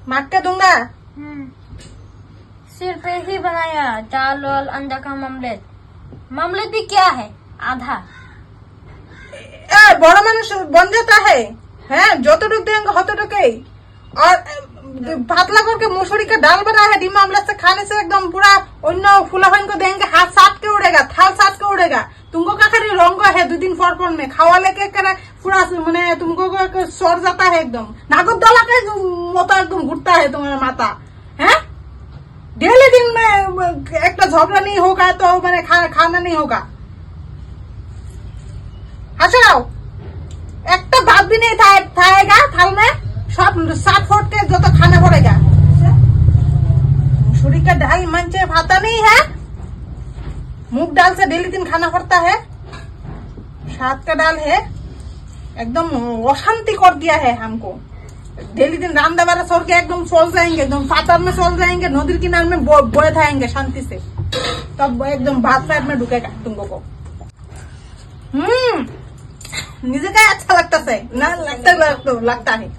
मार के दूंगा। सिर्फ एक ही बनाया, दाल और अंडा का मामलेट। मामलेट भी क्या है, आधा। बड़ा मानुष बन जाता है, যতটুকু देंगे হতটুকু। और पतला करके मसूरी का दाल बना है, डिम आमलेट से खाने से एकदम पूरा अन्य फुलाफन को देंगे, हाथ साथ के उड़ेगा, थाल साथ के उड़ेगा। तुमको का खाली रंग है 2 दिन पर में खावा लेके पूरा मैंने तुमको सर जाता है एकदम, नागद दला के मतो एकदम घुटता है तुम्हारा माथा। डेली दिन में एक झगड़ा नहीं होगा तो मैंने खाना नहीं होगा। अच्छा एक तो भात भी नहीं खाएगा थाल में, सब 7 फुट के जो तो खाना पड़ेगा। मसूरी का दाल मंचे भाता नहीं है, मूंग दाल से डेली दिन खाना पड़ता है। 7 का दाल है, एकदम अशांति कर दिया है हमको। डेली दिन रांधा बारा छोड़ के एकदम सोल जाएंगे, एकदम पातर में सोल जाएंगे, नदी किनारे में बोए थाएंगे शांति से, तब एकदम भात पेट में ढुकेगा तुमको को। मुझे क्या अच्छा लगता है ना, लगता है।